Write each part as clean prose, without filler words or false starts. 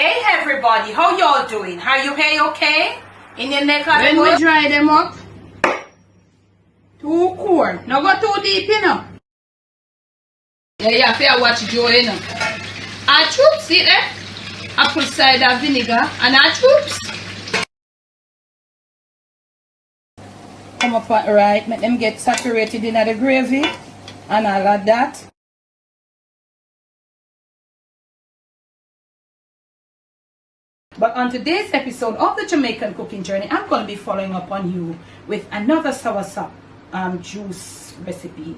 Hey everybody, how y'all doing? Are you okay? In your neck of When we dry them up, too cold. No go too deep, you know. Yeah, you have to watch Joe, you know. Our troops, see there? Apple cider vinegar and our troops. Come up right, make them get saturated in the gravy and all of that. But on today's episode of the Jamaican Cooking Journey, I'm going to be following up on you with another soursop juice recipe.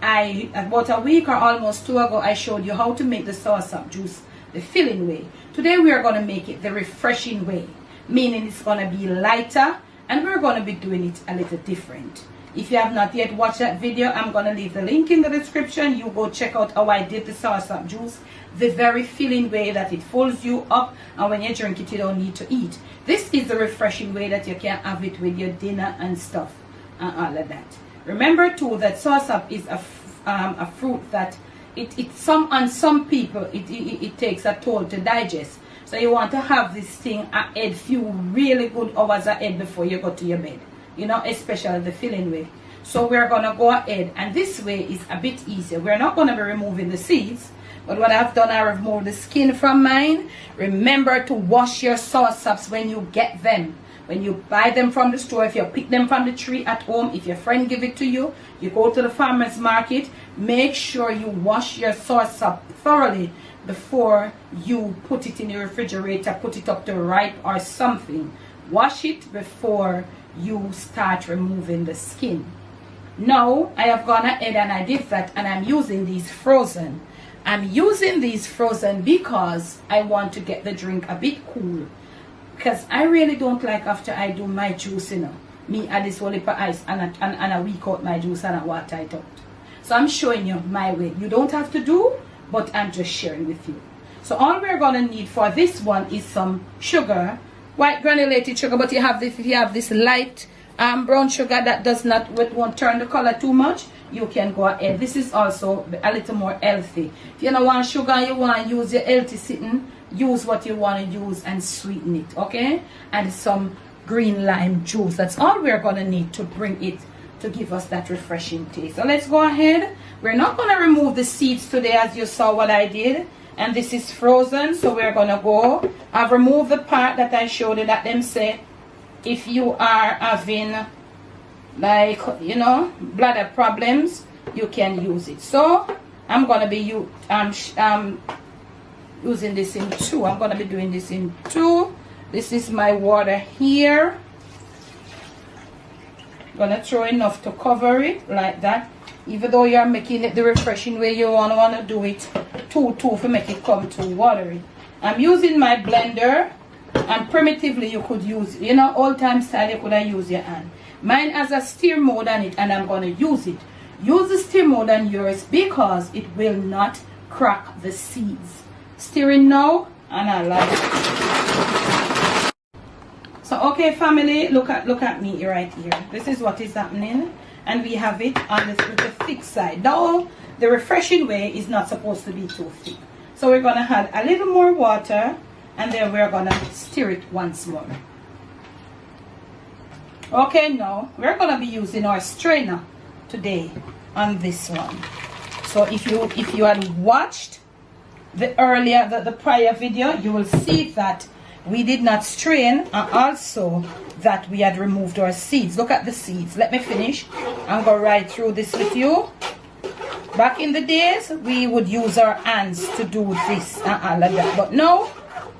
About a week or almost 2 ago, I showed you how to make the soursop juice the filling way. Today we are going to make it the refreshing way, meaning it's going to be lighter and we're going to be doing it a little different. If you have not yet watched that video, I'm going to leave the link in the description. You go check out how I did the soursop juice, the very filling way that it fills you up, and when you drink it, you don't need to eat. This is the refreshing way that you can have it with your dinner and stuff and all of that. Remember too that soursop is a fruit that on some people it takes a toll to digest. So you want to have this thing ahead few really good hours ahead before you go to your bed. You know, especially the filling way. So we're going to go ahead, and this way is a bit easier. We're not going to be removing the seeds, but what I've done, I removed the skin from mine. Remember to wash your soursops when you get them. When you buy them from the store, if you pick them from the tree at home, if your friend give it to you, you go to the farmer's market, make sure you wash your soursop thoroughly before you put it in your refrigerator, put it up to ripe or something. Wash it before you start removing the skin. Now I have gone ahead and I did that, and I'm using these frozen. I'm using these frozen because I want to get the drink a bit cool, because I really don't like after I do my juice, you know, me add this whole heap of ice and I week out my juice and I water it out. So I'm showing you my way. You don't have to do, but I'm just sharing with you. So all we're gonna need for this one is some sugar, white granulated sugar, but you have this, if you have this light brown sugar that won't turn the color too much, you can go ahead. This is also a little more healthy. If you don't want sugar, you want to use your healthy sitting, use what you want to use and sweeten it, okay? And some green lime juice. That's all we're going to need to bring it, to give us that refreshing taste. So let's go ahead. We're not going to remove the seeds today, as you saw what I did. And this is frozen, so we're going to go. I've removed the part that I showed you that them say if you are having, like, you know, bladder problems, you can use it. So I'm going to be using this in 2. I'm going to be doing this in 2. This is my water here. I'm going to throw enough to cover it like that. Even though you're making it the refreshing way, you want to do it too to make it come too watery. I'm using my blender, and primitively you could use, you know, old time style, you could have used your hand. Mine has a stir mode on it, and I'm going to use it. Use the stir mode on yours because it will not crack the seeds. Stirring now, and I like it. So okay family, look at me right here. This is what is happening, and we have it on with the thick side. Now the refreshing way is not supposed to be too thick, so we're gonna add a little more water, and then we're gonna stir it once more. Okay, now we're gonna be using our strainer today on this one. So if you had watched the prior video, you will see that we did not strain, and also that we had removed our seeds. Look at the seeds. Let me finish. I'm going right through this with you. Back in the days, we would use our hands to do this and all of that. But now,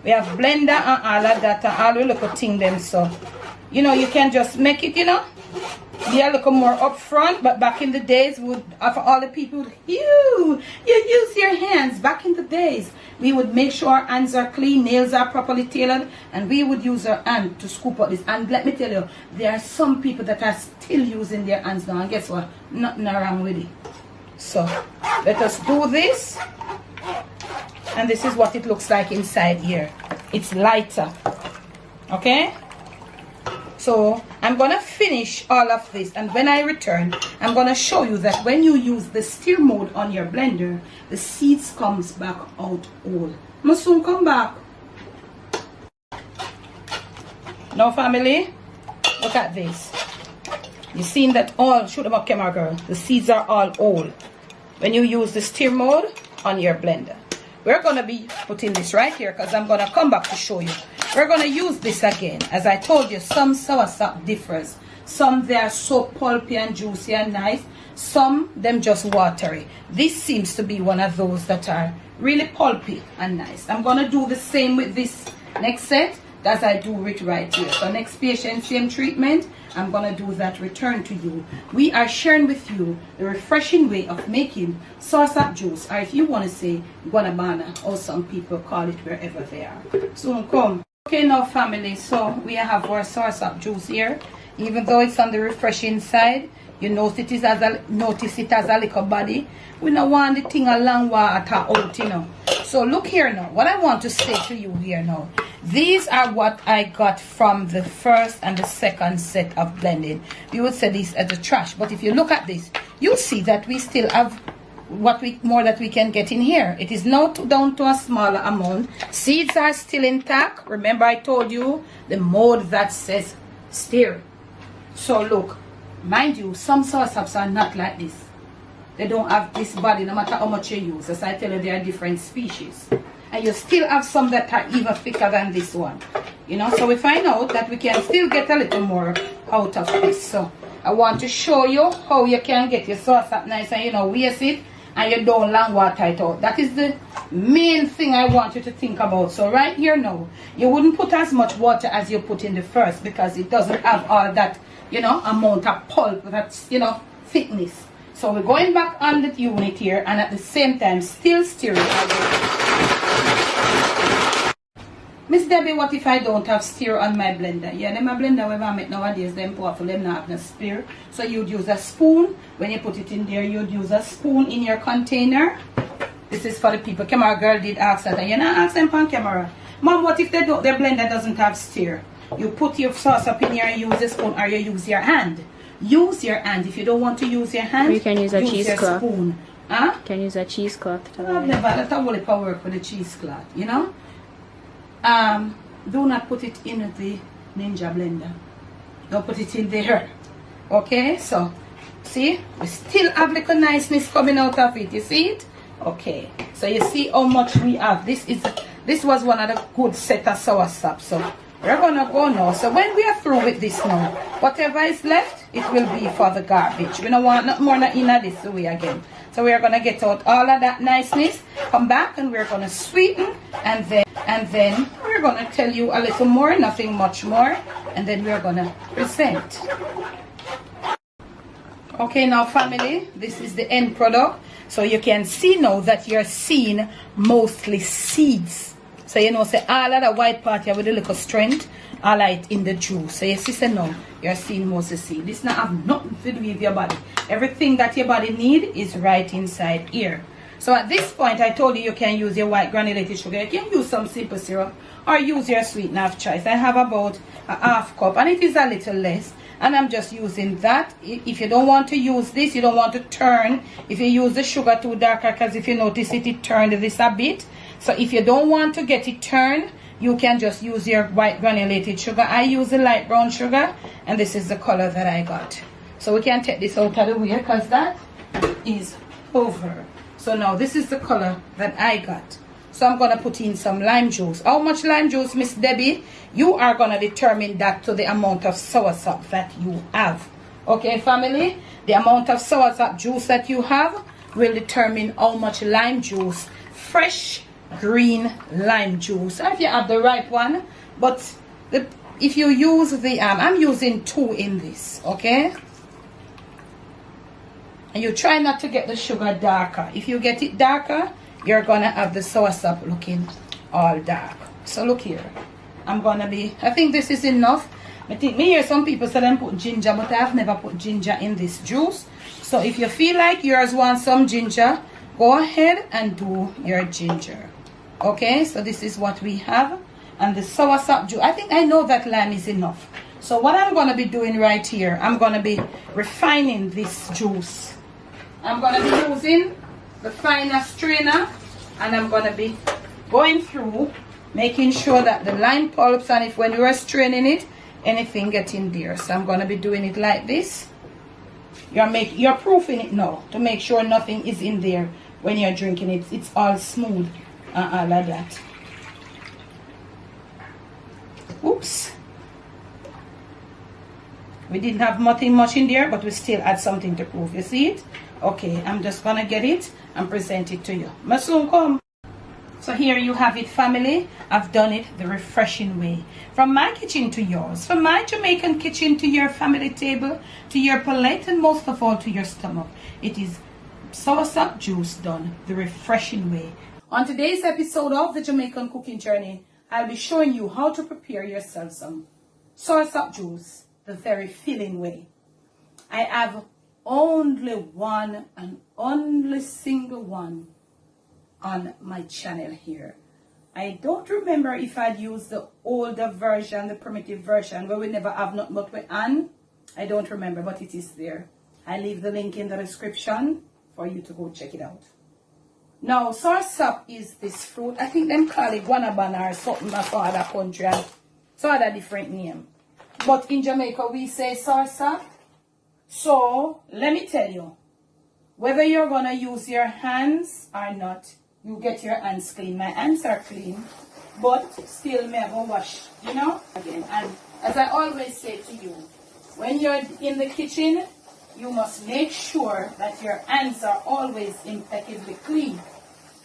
we have blender and all of that and all the little thing them. So, you know, you can just make it, you know, be a little more upfront. But back in the days, for all the people, you use your hands. Back in the days, we would make sure our hands are clean, nails are properly tailored, and we would use our hand to scoop out this. And let me tell you, there are some people that are still using their hands now, and guess what? Nothing wrong with it. So let us do this, and this is what it looks like inside here. It's lighter, okay? So I'm going to finish all of this, and when I return, I'm going to show you that when you use the stir mode on your blender, the seeds comes back out whole. Must soon come back. Now family, look at this. You seen that all, shoot them up camera girl, the seeds are all old. When you use the stir mode on your blender. We're going to be putting this right here because I'm going to come back to show you. We're going to use this again. As I told you, some soursop differs. Some they are so pulpy and juicy and nice. Some them just watery. This seems to be one of those that are really pulpy and nice. I'm going to do the same with this next set as I do it right here. So next patient, same treatment. I'm going to do that return to you. We are sharing with you the refreshing way of making soursop juice, or if you want to say guanabana, or some people call it wherever they are. Soon come. Okay now family, so we have our soursop juice here. Even though it's on the refreshing side, you notice it as a little body. We don't want the thing a long water out, you know. So look here now. What I want to say to you here now. These are what I got from the first and the second set of blending. We would say this as a trash. But if you look at this, you'll see that we still have more that we can get in here. It is now down to a smaller amount. Seeds are still intact. Remember I told you the mode that says stir. So look. Mind you, some soursops are not like this. They don't have this body no matter how much you use. As I tell you, they are different species. And you still have some that are even thicker than this one. You know, so we find out that we can still get a little more out of this. So I want to show you how you can get your soursop nice and you know, waste it and you don't long water it out. That is the main thing I want you to think about. So right here now, you wouldn't put as much water as you put in the first because it doesn't have all that, you know, amount of pulp, that's, you know, thickness. So we're going back on the unit here and at the same time still stirring. Miss Debbie, what if I don't have stir on my blender? Yeah, my blender when I make nowadays, them powerful, them not have no stir. So you'd use a spoon. When you put it in there, you'd use a spoon in your container. This is for the people. Camera girl did ask that. And you not ask them on camera. Mom, what if they don't, their blender doesn't have stir? You put your sauce up in here and use a spoon, or you use your hand. Use your hand. If you don't want to use your hand, or you can use a cheesecloth. Spoon. Huh? You can use a cheesecloth. I've never let a whole power work with a cheesecloth, you know. Do not put it in the Ninja blender. Don't put it in there. Okay, so see, we still have little niceness coming out of it. You see it? Okay, so you see how much we have. This was one of the good set of soursop. So we're gonna go now. So when we are through with this now, whatever is left, it will be for the garbage. We don't want not more in this way again. So we are gonna get out all of that niceness, come back, and we're gonna sweeten, and then we're gonna tell you a little more, nothing much more, and then we're gonna present. Okay, now family, this is the end product. So you can see now that you're seeing mostly seeds. So you know, say all of the white part here with a little strength, all right in the juice. So you see, say no, you're seeing mostly seed. This not have nothing to do with your body. Everything that your body need is right inside here. So at this point, I told you can use your white granulated sugar. You can use some simple syrup or use your sweetener of choice. I have about a half cup, and it is a little less. And I'm just using that. If you don't want to use this, you don't want to turn. If you use the sugar too darker, because if you notice it turned this a bit. So if you don't want to get it turned, you can just use your white granulated sugar. I use the light brown sugar, and this is the color that I got. So we can take this out of the way because that is over. So now this is the color that I got. So I'm going to put in some lime juice. How much lime juice, Miss Debbie? You are going to determine that to the amount of soursop that you have. Okay, family? The amount of soursop juice that you have will determine how much lime juice, fresh green lime juice. If you have the right one, but if you use the, I'm using 2 in this, okay? And you try not to get the sugar darker. If you get it darker, you're gonna have the soursop looking all dark. So look here, I'm gonna be, I think this is enough. I think me hear some people say them put ginger, but I have never put ginger in this juice. So if you feel like yours wants some ginger, go ahead and do your ginger. Okay, so this is what we have. And the soursop juice, I think I know that lime is enough. So what I'm gonna be doing right here, I'm gonna be refining this juice. I'm gonna be using the finer strainer, and I'm going to be going through making sure that the lime pulps, and if when you are straining it, anything get in there. So I'm going to be doing it like this. You're proofing it now to make sure nothing is in there when you're drinking it. It's all smooth and all of that. Oops. We didn't have nothing much in there, but we still add something to proof. You see it? Okay, I'm just gonna get it and present it to you. Ma soon come. So here you have it, family. I've done it the refreshing way. From my kitchen to yours, from my Jamaican kitchen to your family table, to your palate, and most of all to your stomach. It is soursop juice done the refreshing way. On today's episode of the Jamaican Cooking Journey, I'll be showing you how to prepare yourself some soursop juice the very filling way. I have only one and only single one on my channel here. I don't remember if I'd used the older version, the primitive version, where we never have nothing but we on. I don't remember, but it is there. I leave the link in the description for you to go check it out. Now, soursop is this fruit. I think them call it guanabana or something for other country and so other different name. But in Jamaica, we say soursop. So, let me tell you, whether you're going to use your hands or not, you get your hands clean. My hands are clean, but still may have a wash, you know, again. And as I always say to you, when you're in the kitchen, you must make sure that your hands are always impeccably clean,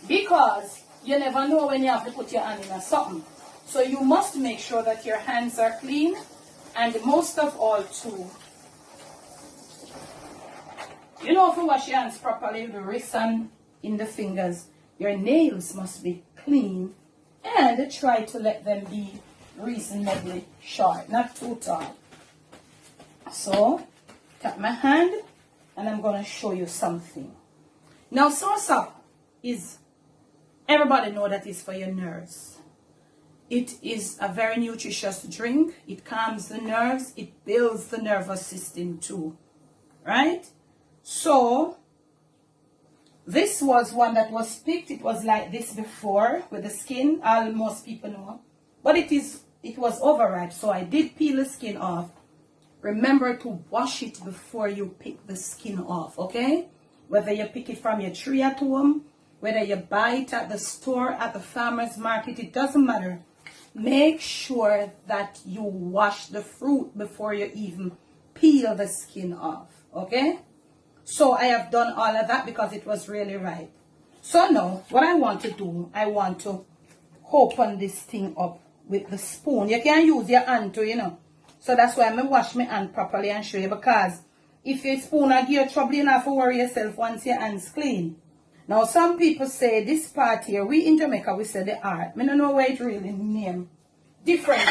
because you never know when you have to put your hand in something. So you must make sure that your hands are clean, and most of all too, you know, if you wash your hands properly, the wrists and in the fingers, your nails must be clean, and try to let them be reasonably short, not too tall. So, tap my hand, and I'm going to show you something. Now, soursop is, everybody know that it's for your nerves. It is a very nutritious drink. It calms the nerves. It builds the nervous system too, right? So, this was one that was picked. It was like this before with the skin. Most people know. But it was overripe, so I did peel the skin off. Remember to wash it before you pick the skin off, okay? Whether you pick it from your tree at home, whether you buy it at the store, at the farmer's market, it doesn't matter. Make sure that you wash the fruit before you even peel the skin off, okay? So I have done all of that because it was really ripe. So now, what I want to do, I want to open this thing up with the spoon. You can use your hand too, you know. So that's why I'm going to wash my hand properly and show you, because if your spoon will give you trouble, you don't have to worry yourself once your hand's clean. Now, some people say this part here, we in Jamaica, we say the art. I don't know where it really name. Different.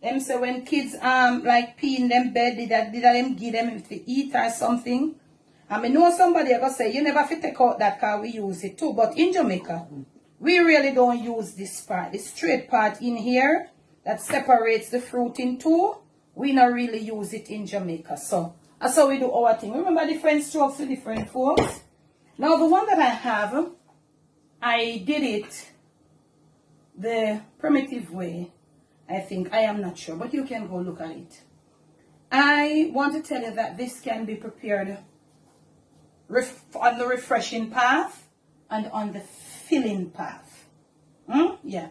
Them say when kids like pee in them bed, did them give them to eat or something. I mean, know somebody are going to say, you never fit take out that car, we use it too. But in Jamaica, we really don't use this part. The straight part in here that separates the fruit in two, we not really use it in Jamaica. So that's how we do our thing. Remember different strokes to different folks. Now the one that I have, I did it the primitive way. I think, I am not sure, but you can go look at it. I want to tell you that this can be prepared on the refreshing path and on the filling path. Yeah.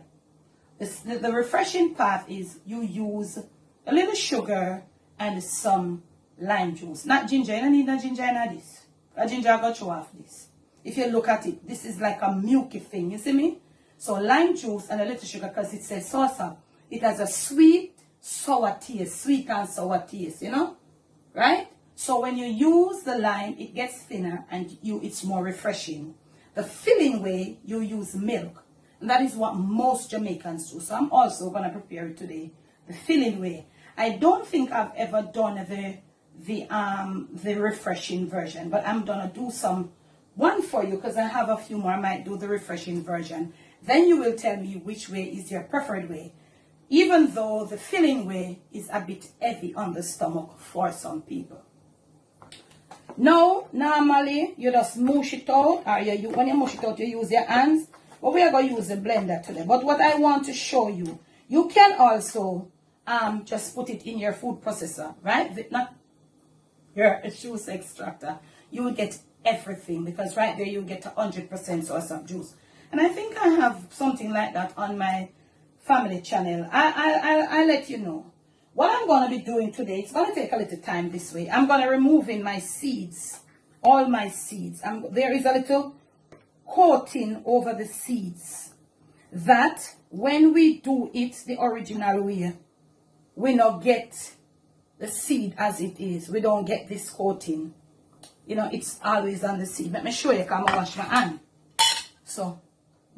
The refreshing path is you use a little sugar and some lime juice. Not ginger. You don't need no ginger in this. A ginger I got you off this. If you look at it, this is like a milky thing. You see me? So lime juice and a little sugar, because it says soursop. It has a sweet, sour taste. Sweet and sour taste, you know? Right? So when you use the lime, it gets thinner and it's more refreshing. The filling way, you use milk. And that is what most Jamaicans do. So I'm also going to prepare it today. The filling way. I don't think I've ever done the refreshing version, but I'm going to do one for you, because I have a few more. I might do the refreshing version. Then you will tell me which way is your preferred way. Even though the filling way is a bit heavy on the stomach for some people. Now, normally, you just mush it out, or when you mush it out, you use your hands. But we are going to use the blender today. But what I want to show you, you can also just put it in your food processor, right? Not your juice extractor. You will get everything, because right there you get 100% soursop juice. And I think I have something like that on my family channel. I'll let you know. What I'm going to be doing today, it's going to take a little time this way. I'm going to remove in my seeds, all my seeds. There is a little coating over the seeds that when we do it the original way, we not get the seed as it is. We don't get this coating. You know, it's always on the seed. Let me show you, because I'm wash my hand. So,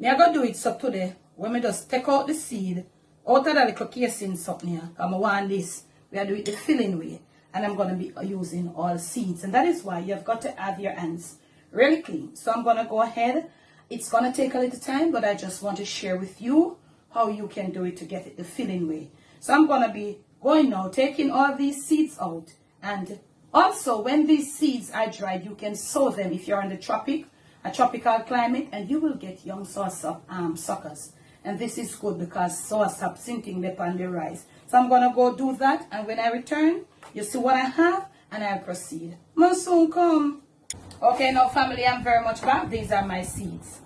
I'm going to do it so today, when we just take out the seed, out of the little casing something here, because I want this, we are doing it the filling way. And I'm going to be using all seeds. And that is why you've got to have your hands really clean. So I'm going to go ahead. It's going to take a little time, but I just want to share with you how you can do it to get it the filling way. So I'm going to be going now, taking all these seeds out. And also, when these seeds are dried, you can sow them if you're in the a tropical climate, and you will get young soursop suckers. And this is good because soursop sinking upon the rice. So I'm going to go do that, and when I return, you see what I have, and I'll proceed. Must soon come. Okay, now family, I'm very much back. These are my seeds.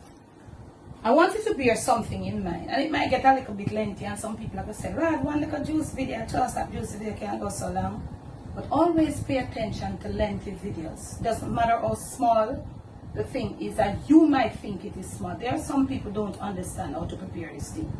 I wanted to bear something in mind, and it might get a little bit lengthy, and some people are going to say, right, one little juice video, soursop juice video can't go so long. But always pay attention to lengthy videos. Doesn't matter how small the thing is, that you might think it is small. There are some people don't understand how to prepare this thing.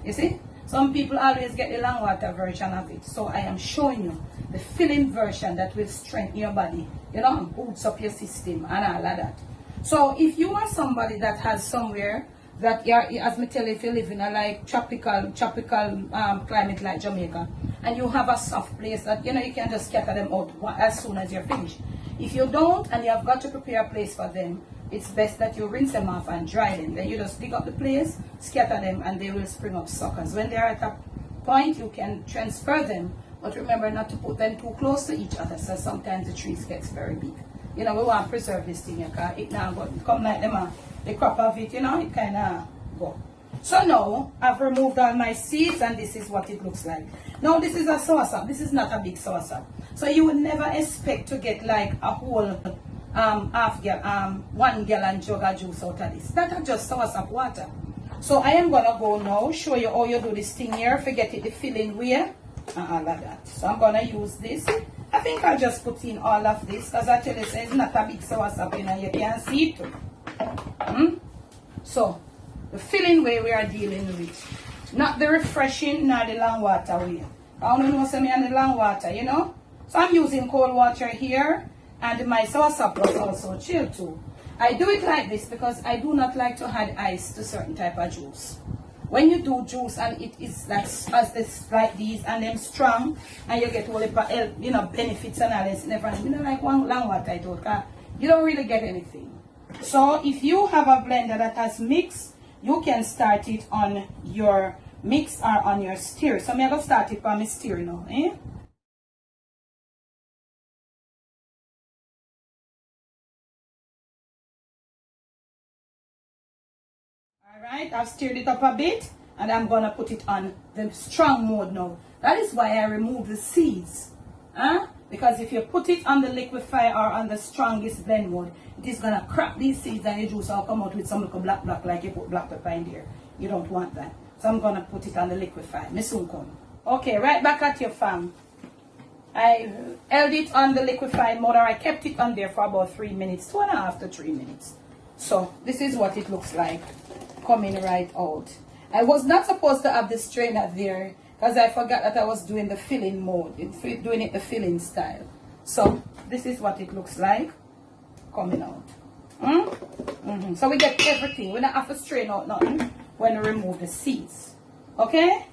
You see? Some people always get the long water version of it. So I am showing you the filling version that will strengthen your body, you know, and boosts up your system and all of that. So if you are somebody that has somewhere that you're, as me tell you, if you live in a like tropical climate like Jamaica, and you have a soft place that, you know, you can just scatter them out as soon as you're finished. If you don't, and you have got to prepare a place for them, it's best that you rinse them off and dry them. Then you just dig up the place, scatter them, and they will spring up suckers. When they are at a point, you can transfer them, but remember not to put them too close to each other, so sometimes the trees gets very big. You know, we want to preserve this thing, because it now come like the crop of it, you know, it kind of go. So now, I've removed all my seeds, and this is what it looks like. Now, this is a soursop. This is not a big soursop. So you would never expect to get like a whole 1 gallon jug of juice out of this. That is just soursop water. So I am going to go now, show you how you do this thing here. Forget it, the filling way, and all of that. So I'm going to use this. I think I'll just put in all of this, because I tell you, it's not a big soursop, you know, you can see it too. So, the filling way we are dealing with. Not the refreshing, nor the long water way. I don't know, me and the long water, you know. So I'm using cold water here, and my soursop was also chilled too. I do it like this because I do not like to add ice to certain type of juice. When you do juice and it is like as this like these and them strong, and you get all the, you know, benefits and all this, never, you know, like one long water I do, you don't really get anything. So if you have a blender that has mix, you can start it on your mix or on your stir. So I'm going to start it on my stir now. Alright, I've stirred it up a bit, and I'm going to put it on the strong mode now. That is why I remove the seeds. Because if you put it on the liquefy or on the strongest blend mode, it is going to crack these seeds, and your juice will come out with some little black like you put black pepper in there. You don't want that. So I'm going to put it on the liquefy. Me soon come. Okay, right back at your fam. I held it on the liquefy mode, or I kept it on there for about 3 minutes, 2.5 to 3 minutes. So this is what it looks like coming right out. I was not supposed to have the strainer there because I forgot that I was doing the filling mode, doing it the filling style. So this is what it looks like coming out. So we get everything. We don't have to strain out nothing when we remove the seeds. Okay?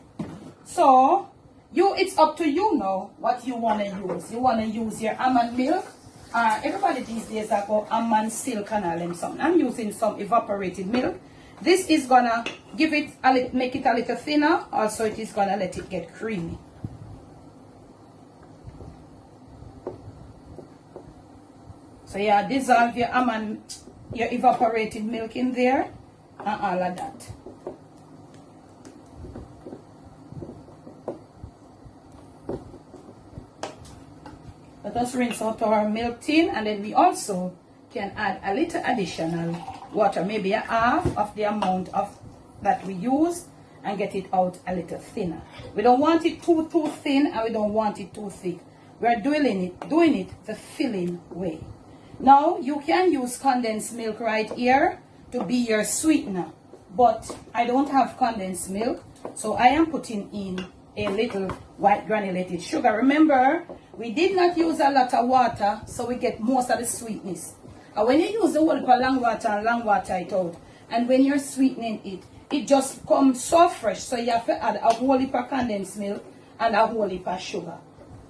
So it's up to you now what you want to use. You want to use your almond milk. Everybody these days are called almond silk and all them something. I'm using some evaporated milk. This is gonna give it make it a little thinner. Also, it is gonna let it get creamy. So yeah, dissolve your almond, your evaporated milk in there, and all of that. Let us rinse out our milk tin, and then we also can add a little additional water, maybe a half of the amount of that we used, and get it out a little thinner. We don't want it too thin, and we don't want it too thick. We're doing it the filling way. Now you can use condensed milk right here to be your sweetener, but I don't have condensed milk, so I am putting in a little white granulated sugar. Remember, we did not use a lot of water, so we get most of the sweetness. And when you use the whole heap of long water it out, and when you're sweetening it, it just comes so fresh, so you have to add a whole heap of condensed milk and a whole heap of sugar.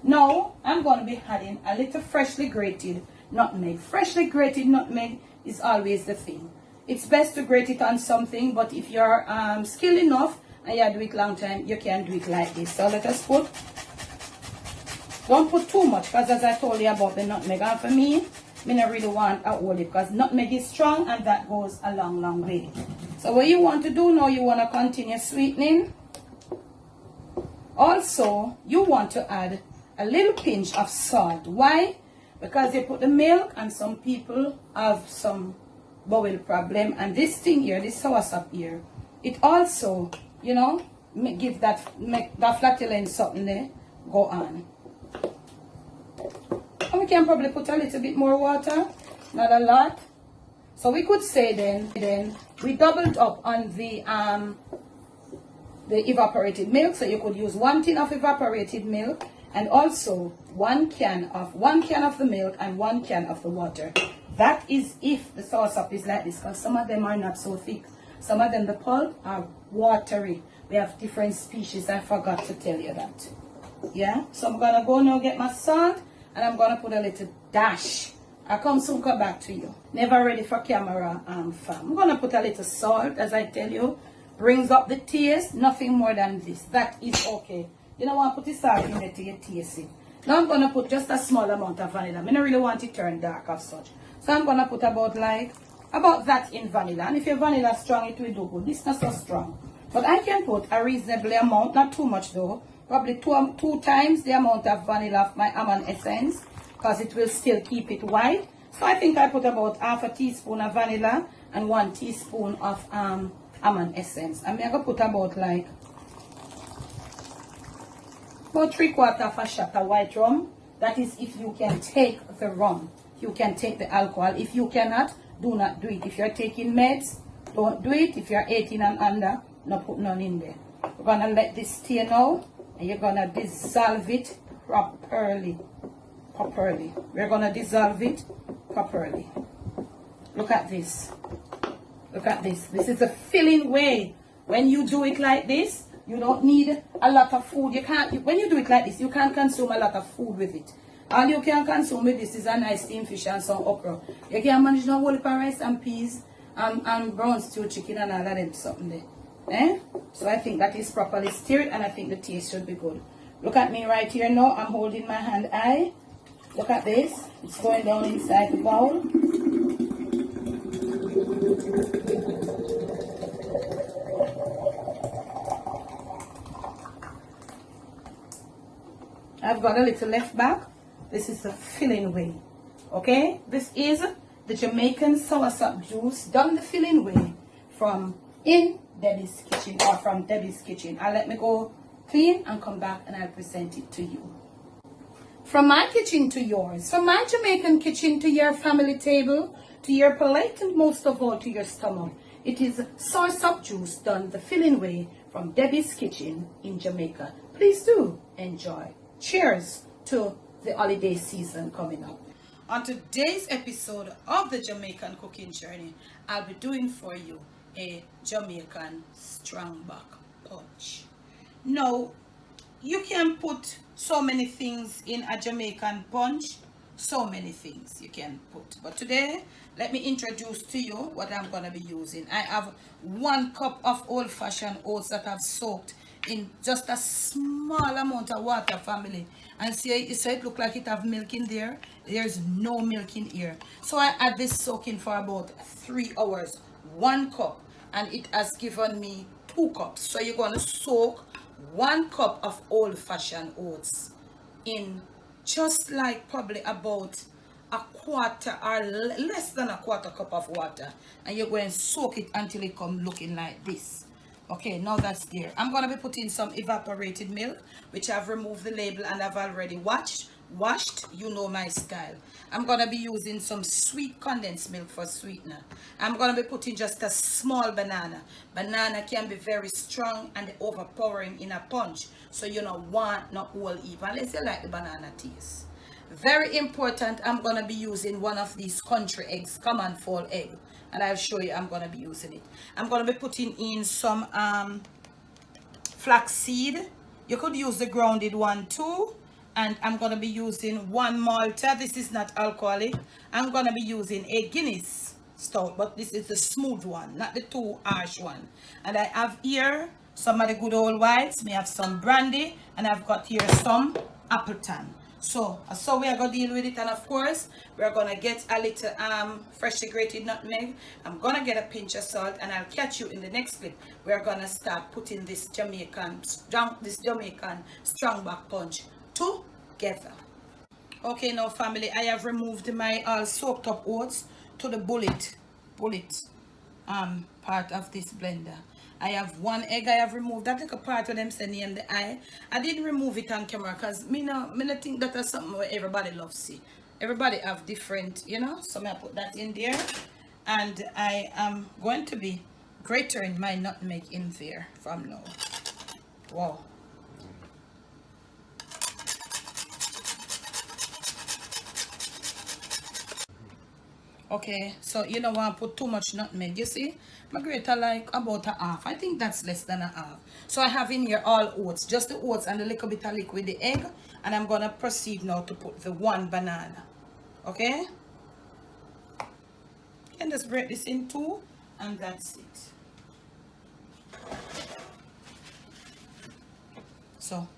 Now, I'm going to be adding a little freshly grated nutmeg. Freshly grated nutmeg is always the thing. It's best to grate it on something, but if you're skilled enough and you do it long time, you can do it like this. So let us put, don't put too much, because as I told you about the nutmeg, and for me, I don't really want a whole heap, because nutmeg is strong and that goes a long way. So what you want to do now, you want to continue sweetening. Also, you want to add a little pinch of salt. Why? Because you put the milk, and some people have some bowel problem, and this thing here, this soursop here, it also, you know, make that flatulence something there go on. And we can probably put a little bit more water, not a lot. So we could say then we doubled up on the evaporated milk, so you could use 1 tin of evaporated milk, and also one can of the milk and 1 can of the water. That is if the soursop is like this, because some of them are not so thick. Some of them, the pulp, are watery. We have different species. I forgot to tell you that. Yeah? So I'm going to go now get my salt, and I'm going to put a little dash. I'll come soon, come back to you. Never ready for camera, fam. I'm going to put a little salt, as I tell you. Brings up the taste, nothing more than this. That is okay. You don't want to put the salt in there till you taste it. Now I'm going to put just a small amount of vanilla. I don't really want it to turn dark as such. So I'm going to put about that in vanilla. And if your vanilla is strong, it will do good. This is not so strong. But I can put a reasonable amount, not too much though. Probably two times the amount of vanilla of my almond essence, because it will still keep it white. So I think I put about half a teaspoon of vanilla and 1 teaspoon of almond essence. I'm going to put about 3/4 of a shot of white rum. That is if you can take the rum. You can take the alcohol. If you cannot, do not do it. If you're taking meds, don't do it. If you're 18 and under, no put none in there. We're going to let this stay now, and you're going to dissolve it properly. We're going to dissolve it properly. Look at this. Look at this. This is the filling way. When you do it like this, you don't need a lot of food. You can't. When you do it like this, you can't consume a lot of food with it. All you can consume with this is a nice steamed fish and some okra. You can manage a whole heap of rice and peas and brown stew chicken and all of them something there. Eh? So I think that is properly stirred, and I think the taste should be good. Look at me right here now. I'm holding my hand high. Look at this. It's going down inside the bowl. I've got a little left back. This is the filling way. Okay? This is the Jamaican Soursop Juice done the filling way from in Debbie's kitchen, or from Debbie's kitchen. I'll let me go clean and come back and I'll present it to you. From my kitchen to yours, from my Jamaican kitchen to your family table, to your plate, and most of all to your stomach. It is Soursop Juice done the filling way from Debbie's kitchen in Jamaica. Please do enjoy. Cheers to the holiday season coming up. On today's episode of the Jamaican Cooking Journey, I'll be doing for you a Jamaican strongback punch. Now, you can put so many things in a Jamaican punch, so many things you can put. But today, let me introduce to you what I'm going to be using. I have 1 cup of old-fashioned oats that I've soaked in just a small amount of water, family. And see, you said it look like it have milk in there. There's no milk in here. So I add this soaking for about 3 hours. 1 cup, and it has given me 2 cups. So you're going to soak 1 cup of old-fashioned oats in just like probably about a quarter or less than a quarter cup of water, and you're going to soak it until it come looking like this. Okay, now that's there. I'm going to be putting some evaporated milk, which I've removed the label and I've already washed. You know my style. I'm going to be using some sweet condensed milk for sweetener. I'm going to be putting just a small banana. Banana can be very strong and overpowering in a punch, so you don't want no whole even unless you like the banana taste. Very important, I'm going to be using one of these country eggs, common fall egg, and I'll show you I'm going to be using it. I'm going to be putting in some flax seed. You could use the grounded one too. And I'm going to be using one Malta. This is not alcoholic. I'm going to be using a Guinness stout, but this is the smooth one, not the too harsh one. And I have here some of the good old whites. We have some brandy, and I've got here some Appleton. So we are going to deal with it. And of course, we're going to get a little freshly grated nutmeg. I'm going to get a pinch of salt, and I'll catch you in the next clip. We're going to start putting this Jamaican strongback punch together. Okay, now family, I have removed my soaked up oats to the bullet part of this blender. I have one egg I have removed. That little part of them say name the eye. I didn't remove it on camera because me no think that is something where everybody loves see. Everybody have different, you know. So I put that in there, and I am going to be grating my nutmeg in there from now. Wow. Okay, so you don't want to put too much nutmeg. You see, my grater like about a half. I think that's less than a half. So I have in here all oats, just the oats and a little bit of liquid, the egg, and I'm gonna proceed now to put the one banana. Okay, and just break this in two, and that's it. So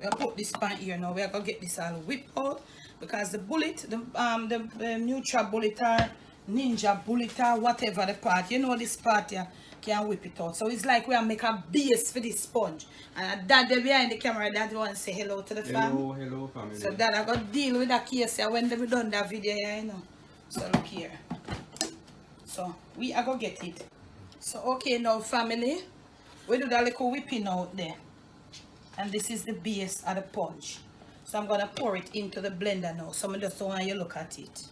we'll put this pan here now. We're gonna get this all whipped out. Because the bullet, the neutral bullet or ninja bullet or whatever the part, you know this part here can whip it out. So it's like we are make a base for this sponge. And Dad behind the camera, Dad want to say hello to the fam. Hello family. So Dad I got to deal with that case here when they done that video here, you know. So look here. So we are gonna get it. So okay now family, we do that little whipping out there. And this is the base of the punch. So I'm going to pour it into the blender now. So I just want you to look at it.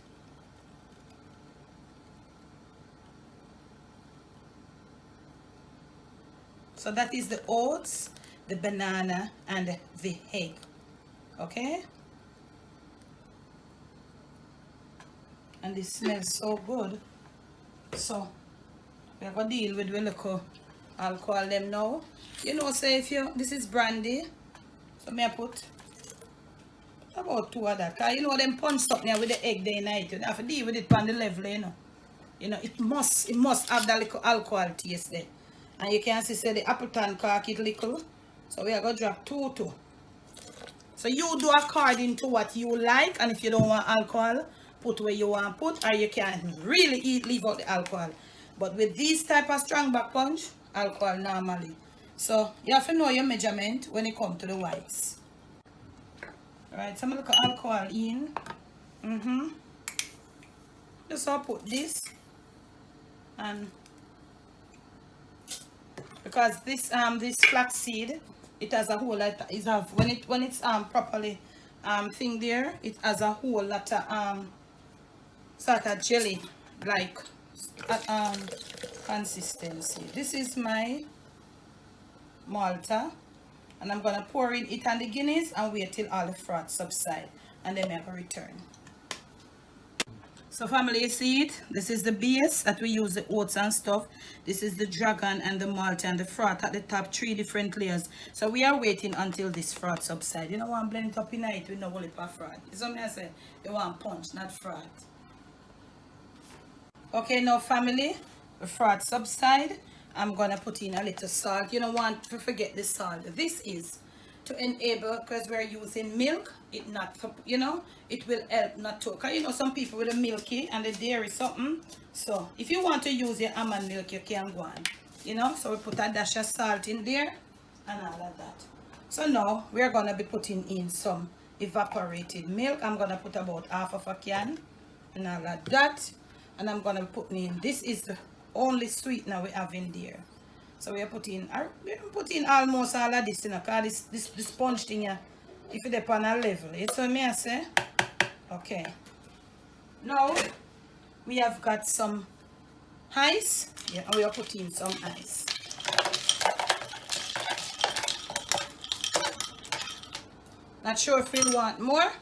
So that is the oats, the banana, and the egg. Okay? And this smells so good. So we're going to deal with the little alcohol them now. You know, say if you, this is brandy. So may I put about two of that. Cause you know them punch up there with the egg day night. You have to deal with it on the level, you know. You know, it must have that little alcohol taste there. And you can see say the Appleton cork it little. So we are gonna drop two. So you do according to what you like, and if you don't want alcohol, put where you want put, or you can really leave out the alcohol. But with these type of strong back punch, alcohol normally. So you have to know your measurement when it comes to the whites. Alright, so I'm going to look at alcohol in. Just so I put this. And because this flax seed, it has a whole lot when it's properly thing there, it has a whole lot of sort of jelly like consistency. This is my Malta. And I'm going to pour in it on the Guinness and wait till all the froth subside. And then I'm going to return. So family, you see it? This is the base that we use the oats and stuff. This is the dragon and the malt and the froth at the top, 3 different layers. So we are waiting until this froth subside. You don't want to blend it up in it with no whole heap of froth. It's something I say, you want punch, not froth. Okay, now family, the froth subside. I'm gonna put in a little salt. You don't want to forget the salt. This is to enable, because we're using milk, it not, you know, it will help not to, because you know some people with the milky and the dairy something. So if you want to use your almond milk, you can go on, you know. So we put a dash of salt in there and all of that. So now we're gonna be putting in some evaporated milk. I'm gonna put about half of a can and all of that, and I'm gonna put in, this is the only sweetener we have in there. So we are putting almost all of this, you know, because this sponge thing here, if it's up on a level, it's what me I say. Okay. Now we have got some ice. Yeah, and we are putting some ice. Not sure if we want more,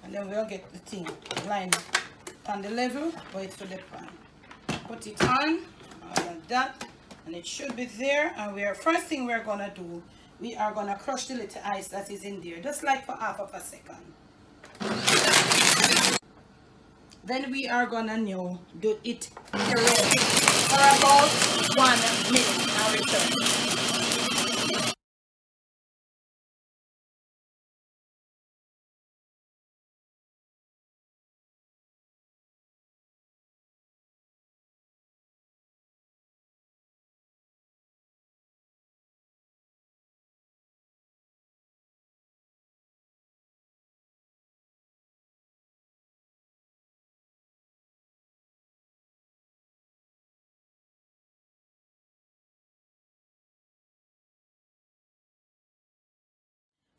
and then we'll get the thing lined on the level, wait for the pan. Put it on, like that, and it should be there. And first thing we're gonna do, we are gonna crush the little ice that is in there, just like for half of a second. Then we are gonna now do it for about 1 minute. Now return.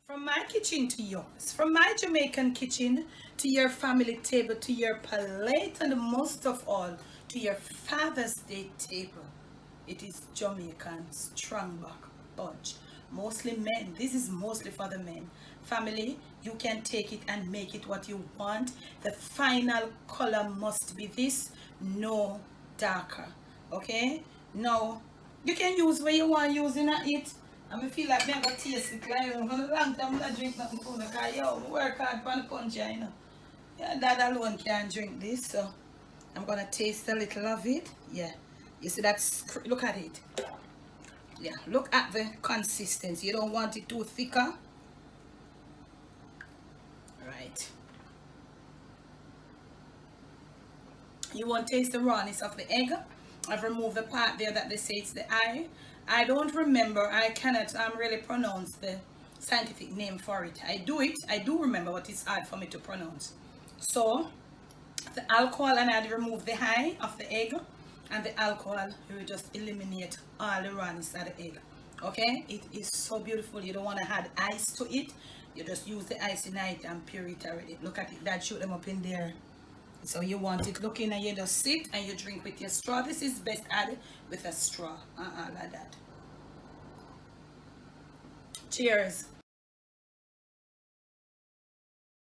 From my kitchen to yours, from my Jamaican kitchen to your family table, to your plate, and most of all, to your Father's Day table. It is Jamaican strongback punch. Mostly men. This is mostly for the men. Family, you can take it and make it what you want. The final color must be this, no darker. Okay? Now, you can use what you want using it. And I feel like I'm going to taste it like for a long time. I'm not drink nothing for because yo, I work hard for the punch, you know. Yeah, dad alone can't drink this, so I'm going to taste a little of it. Yeah. You see that's, look at it. Yeah, look at the consistency. You don't want it too thicker. Right. You want to taste the rawness of the egg. I've removed the part there that they say it's the eye. I don't remember. I cannot really pronounce the scientific name for it. I do remember, but it's hard for me to pronounce. So the alcohol, and I'd remove the eye of the egg, and the alcohol will just eliminate all the rawness of the egg. Okay, it is so beautiful. You don't want to add ice to it. You just use the ice in it and pure it already. Look at it, that shoot them up in there. So you want it looking, and you just sit and you drink with your straw. This is best added with a straw, like that. Cheers.